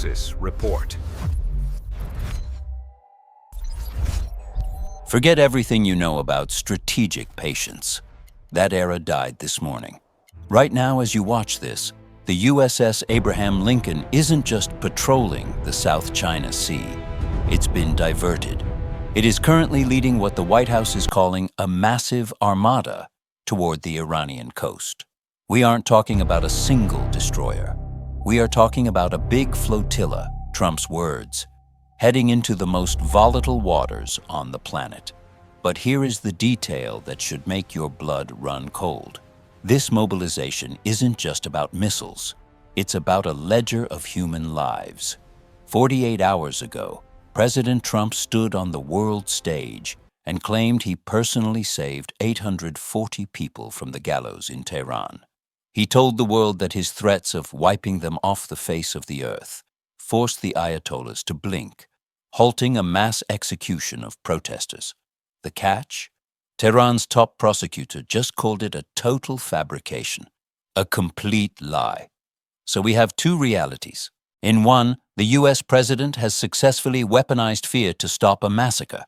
Axis report. Forget everything you know about strategic patience. That era died this morning. Right now, as you watch this, the USS Abraham Lincoln isn't just patrolling the South China Sea. It's been diverted. It is currently leading what the White House is calling a massive armada toward the Iranian coast. We aren't talking about a single destroyer. We are talking about a big flotilla, Trump's words, heading into the most volatile waters on the planet. But here is the detail that should make your blood run cold. This mobilization isn't just about missiles. It's about a ledger of human lives. 48 hours ago, President Trump stood on the world stage and claimed he personally saved 840 people from the gallows in Tehran. He told the world that his threats of wiping them off the face of the earth forced the Ayatollahs to blink, halting a mass execution of protesters. The catch? Tehran's top prosecutor just called it a total fabrication, a complete lie. So we have two realities. In one, the US president has successfully weaponized fear to stop a massacre.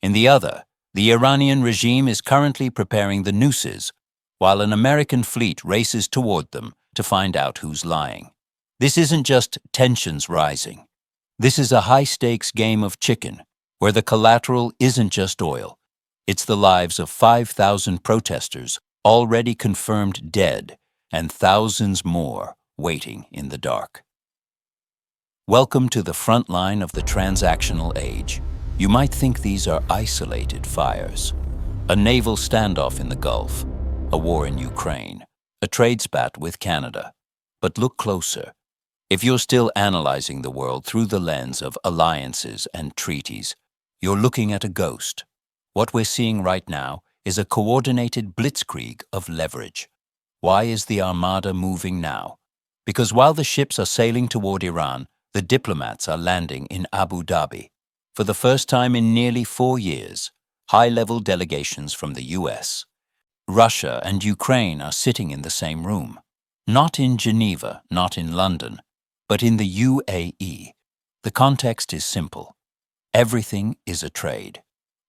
In the other, the Iranian regime is currently preparing the nooses, while an American fleet races toward them to find out who's lying. This isn't just tensions rising. This is a high-stakes game of chicken, where the collateral isn't just oil. It's the lives of 5,000 protesters already confirmed dead and thousands more waiting in the dark. Welcome to the front line of the transactional age. You might think these are isolated fires. A naval standoff in the Gulf, a war in Ukraine, a trade spat with Canada. But look closer. If you're still analyzing the world through the lens of alliances and treaties, you're looking at a ghost. What we're seeing right now is a coordinated blitzkrieg of leverage. Why is the Armada moving now? Because while the ships are sailing toward Iran, the diplomats are landing in Abu Dhabi. For the first time in nearly 4 years, high-level delegations from the US, Russia and Ukraine are sitting in the same room. Not in Geneva, not in London, but in the UAE. The context is simple. Everything is a trade.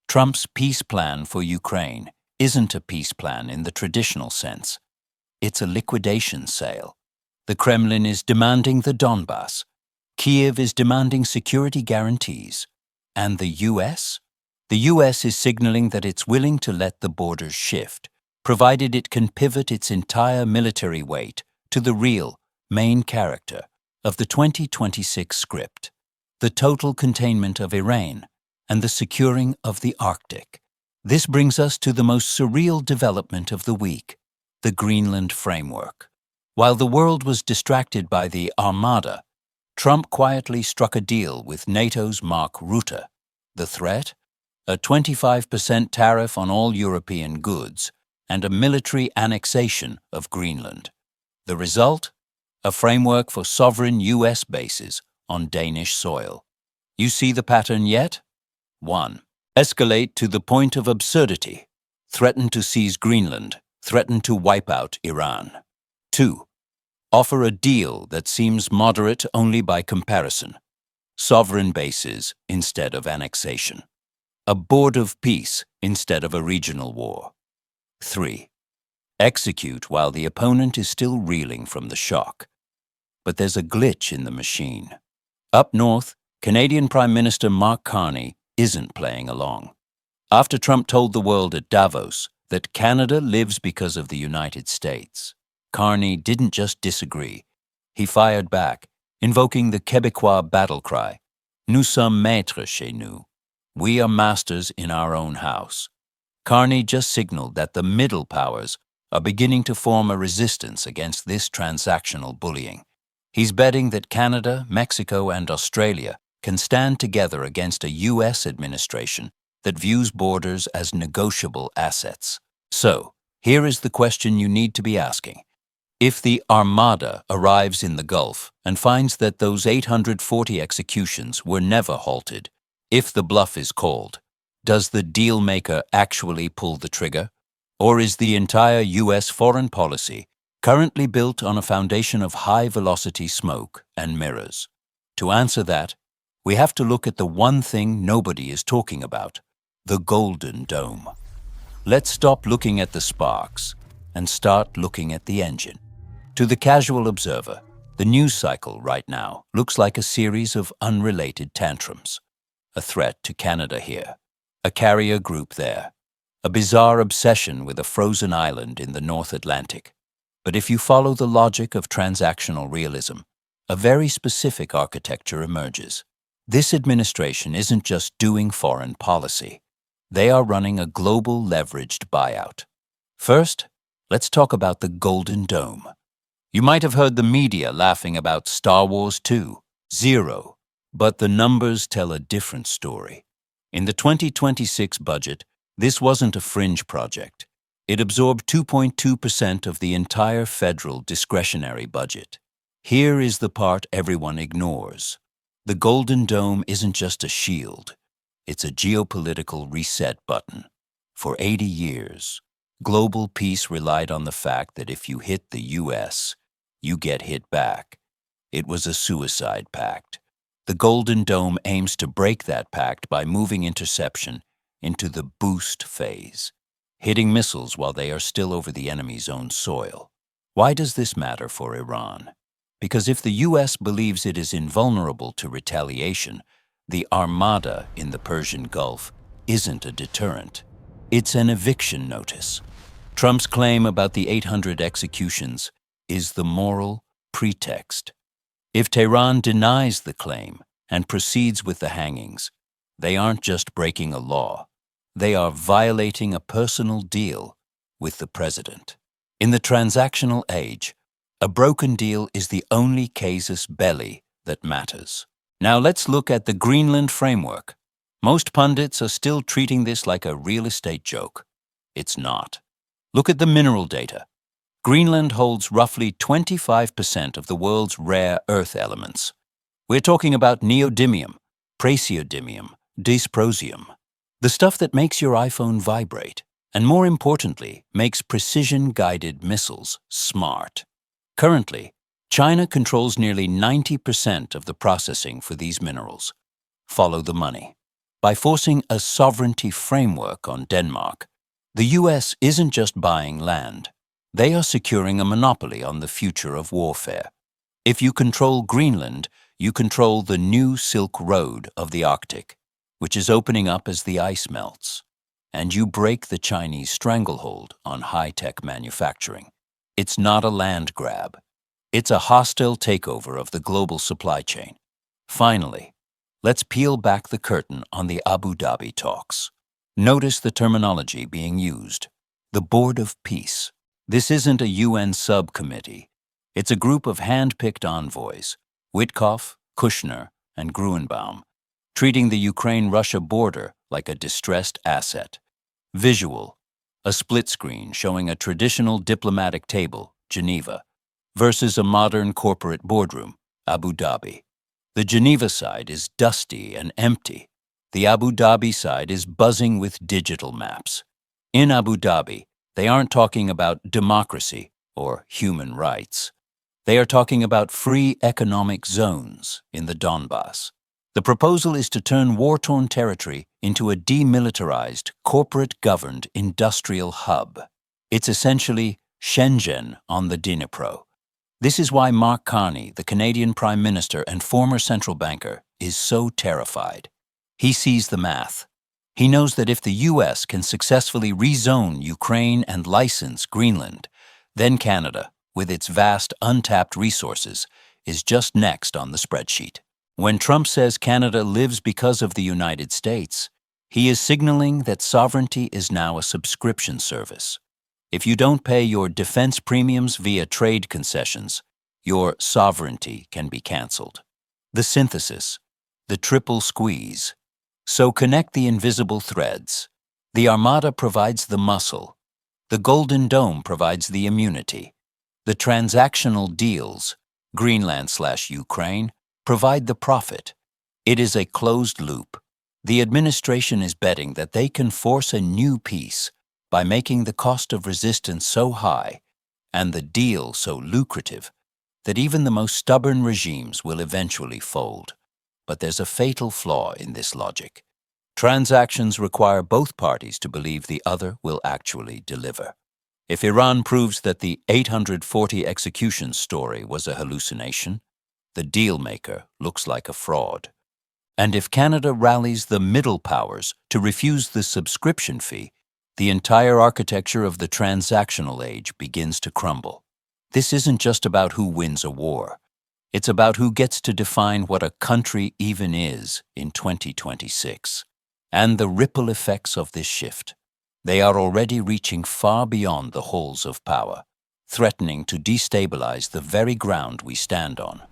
Trump's peace plan for Ukraine isn't a peace plan in the traditional sense. It's a liquidation sale. The Kremlin is demanding the Donbass. Kiev is demanding security guarantees. And the US? The US is signaling that it's willing to let the borders shift, provided it can pivot its entire military weight to the real, main character of the 2026 script, the total containment of Iran and the securing of the Arctic. This brings us to the most surreal development of the week, the Greenland framework. While the world was distracted by the Armada, Trump quietly struck a deal with NATO's Mark Rutte. The threat? A 25% tariff on all European goods and a military annexation of Greenland. The result? A framework for sovereign US bases on Danish soil. You see the pattern yet? 1. Escalate to the point of absurdity. Threaten to seize Greenland. Threaten to wipe out Iran. 2. Offer a deal that seems moderate only by comparison. Sovereign bases instead of annexation. A board of peace instead of a regional war. 3. Execute while the opponent is still reeling from the shock. But there's a glitch in the machine. Up north, Canadian Prime Minister Mark Carney isn't playing along. After Trump told the world at Davos that Canada lives because of the United States, Carney didn't just disagree. He fired back, invoking the Québécois battle cry, "Nous sommes maîtres chez nous." We are masters in our own house. Carney just signaled that the middle powers are beginning to form a resistance against this transactional bullying. He's betting that Canada, Mexico, and Australia can stand together against a US administration that views borders as negotiable assets. So, here is the question you need to be asking. If the Armada arrives in the Gulf and finds that those 840 executions were never halted, if the bluff is called, does the deal-maker actually pull the trigger? Or is the entire US foreign policy currently built on a foundation of high-velocity smoke and mirrors? To answer that, we have to look at the one thing nobody is talking about, the Golden Dome. Let's stop looking at the sparks and start looking at the engine. To the casual observer, the news cycle right now looks like a series of unrelated tantrums. A threat to Canada here, a carrier group there, a bizarre obsession with a frozen island in the North Atlantic. But if you follow the logic of transactional realism, a very specific architecture emerges. This administration isn't just doing foreign policy. They are running a global leveraged buyout. First, let's talk about the Golden Dome. You might have heard the media laughing about Star Wars 2, 0, but the numbers tell a different story. In the 2026 budget, this wasn't a fringe project. It absorbed 2.2% of the entire federal discretionary budget. Here is the part everyone ignores. The Golden Dome isn't just a shield. It's a geopolitical reset button. For 80 years, global peace relied on the fact that if you hit the U.S., you get hit back. It was a suicide pact. The Golden Dome aims to break that pact by moving interception into the boost phase, hitting missiles while they are still over the enemy's own soil. Why does this matter for Iran? Because if the U.S. believes it is invulnerable to retaliation, the Armada in the Persian Gulf isn't a deterrent. It's an eviction notice. Trump's claim about the 800 executions is the moral pretext. If Tehran denies the claim and proceeds with the hangings, they aren't just breaking a law. They are violating a personal deal with the president. In the transactional age, a broken deal is the only casus belli that matters. Now let's look at the Greenland framework. Most pundits are still treating this like a real estate joke. It's not. Look at the mineral data. Greenland holds roughly 25% of the world's rare earth elements. We're talking about neodymium, praseodymium, dysprosium, the stuff that makes your iPhone vibrate, and more importantly, makes precision-guided missiles smart. Currently, China controls nearly 90% of the processing for these minerals. Follow the money. By forcing a sovereignty framework on Denmark, the U.S. isn't just buying land. They are securing a monopoly on the future of warfare. If you control Greenland, you control the new Silk Road of the Arctic, which is opening up as the ice melts. And you break the Chinese stranglehold on high-tech manufacturing. It's not a land grab. It's a hostile takeover of the global supply chain. Finally, let's peel back the curtain on the Abu Dhabi talks. Notice the terminology being used. The Board of Peace. This isn't a UN subcommittee. It's a group of hand-picked envoys, Witkoff, Kushner, and Gruenbaum, treating the Ukraine-Russia border like a distressed asset. Visual. A split screen showing a traditional diplomatic table, Geneva, versus a modern corporate boardroom, Abu Dhabi. The Geneva side is dusty and empty. The Abu Dhabi side is buzzing with digital maps. In Abu Dhabi, they aren't talking about democracy or human rights. They are talking about free economic zones in the Donbass. The proposal is to turn war-torn territory into a demilitarized, corporate-governed industrial hub. It's essentially Shenzhen on the Dnipro. This is why Mark Carney, the Canadian Prime Minister and former central banker, is so terrified. He sees the math. He knows that if the U.S. can successfully rezone Ukraine and license Greenland, then Canada, with its vast untapped resources, is just next on the spreadsheet. When Trump says Canada lives because of the United States, he is signaling that sovereignty is now a subscription service. If you don't pay your defense premiums via trade concessions, your sovereignty can be canceled. The synthesis, the triple squeeze. So connect the invisible threads. The Armada provides the muscle. The Golden Dome provides the immunity. The transactional deals, Greenland/Ukraine, provide the profit. It is a closed loop. The administration is betting that they can force a new peace by making the cost of resistance so high and the deal so lucrative that even the most stubborn regimes will eventually fold. But there's a fatal flaw in this logic. Transactions require both parties to believe the other will actually deliver. If Iran proves that the 840 execution story was a hallucination, the deal-maker looks like a fraud. And if Canada rallies the middle powers to refuse the subscription fee, the entire architecture of the transactional age begins to crumble. This isn't just about who wins a war. It's about who gets to define what a country even is in 2026. And the ripple effects of this shift. They are already reaching far beyond the halls of power, threatening to destabilize the very ground we stand on.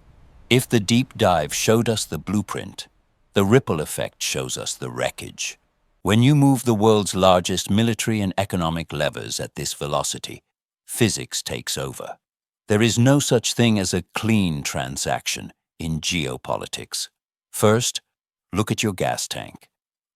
If the deep dive showed us the blueprint, the ripple effect shows us the wreckage. When you move the world's largest military and economic levers at this velocity, physics takes over. There is no such thing as a clean transaction in geopolitics. First, look at your gas tank.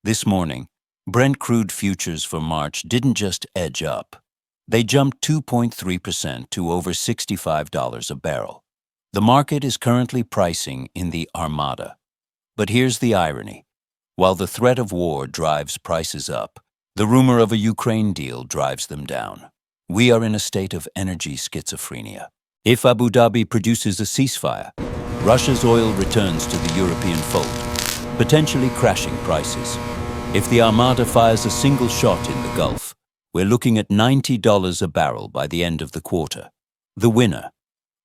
This morning, Brent crude futures for March didn't just edge up. They jumped 2.3% to over $65 a barrel. The market is currently pricing in the Armada. But here's the irony. While the threat of war drives prices up, the rumor of a Ukraine deal drives them down. We are in a state of energy schizophrenia. If Abu Dhabi produces a ceasefire, Russia's oil returns to the European fold, potentially crashing prices. If the Armada fires a single shot in the Gulf, we're looking at $90 a barrel by the end of the quarter. The winner,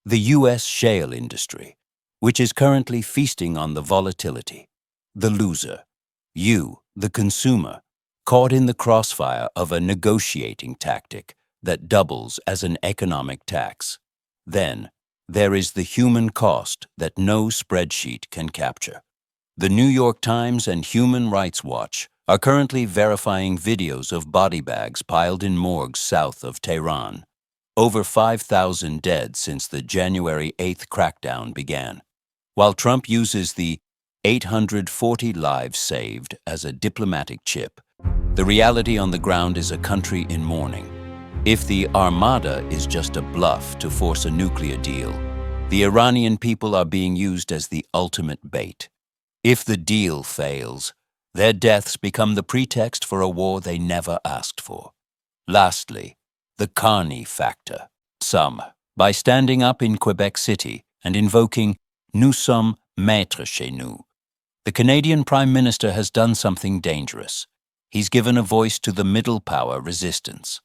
the U.S. shale industry, which is currently feasting on the volatility. The loser, you, the consumer, caught in the crossfire of a negotiating tactic that doubles as an economic tax. Then, there is the human cost that no spreadsheet can capture. The New York Times and Human Rights Watch are currently verifying videos of body bags piled in morgues south of Tehran. Over 5,000 dead since the January 8th crackdown began. While Trump uses the 840 lives saved as a diplomatic chip, the reality on the ground is a country in mourning. If the Armada is just a bluff to force a nuclear deal, the Iranian people are being used as the ultimate bait. If the deal fails, their deaths become the pretext for a war they never asked for. Lastly, the Carney factor. Some, by standing up in Quebec City and invoking "Nous sommes maîtres chez nous," the Canadian Prime Minister has done something dangerous. He's given a voice to the middle power resistance.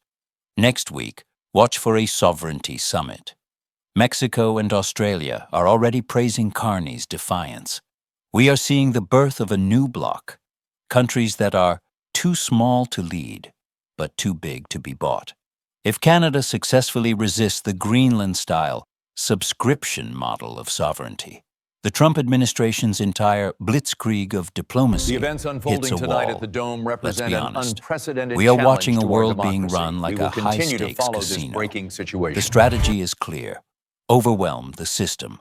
Next week, watch for a sovereignty summit. Mexico and Australia are already praising Carney's defiance. We are seeing the birth of a new bloc, countries that are too small to lead, but too big to be bought. If Canada successfully resists the Greenland-style subscription model of sovereignty, the Trump administration's entire blitzkrieg of diplomacy The events unfolding hits a tonight wall. at the Dome represent an unprecedented We are challenge watching a to our world being democracy. run like We will a continue to high-stakes follow this casino. breaking situation. The strategy is clear. Overwhelm the system.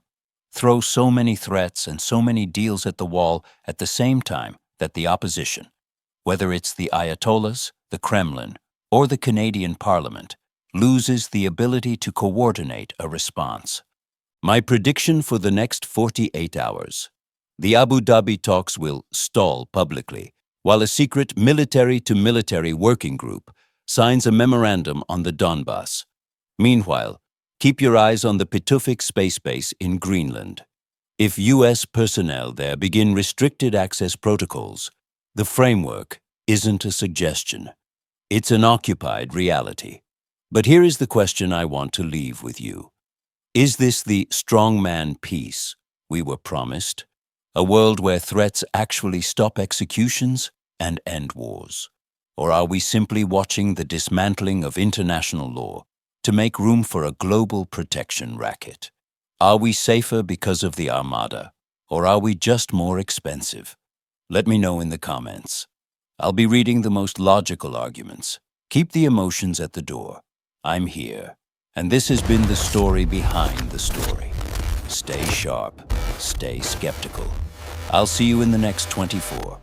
Throw so many threats and so many deals at the wall at the same time that the opposition, whether it's the Ayatollahs, the Kremlin, or the Canadian Parliament, loses the ability to coordinate a response. My prediction for the next 48 hours. The Abu Dhabi talks will stall publicly, while a secret military-to-military working group signs a memorandum on the Donbass. Meanwhile, keep your eyes on the Pituffik space base in Greenland. If U.S. personnel there begin restricted access protocols, the framework isn't a suggestion. It's an occupied reality. But here is the question I want to leave with you. Is this the strongman peace we were promised? A world where threats actually stop executions and end wars? Or are we simply watching the dismantling of international law to make room for a global protection racket? Are we safer because of the Armada, or are we just more expensive? Let me know in the comments. I'll be reading the most logical arguments. Keep the emotions at the door. I'm here, and this has been the story behind the story. Stay sharp, stay skeptical. I'll see you in the next 24.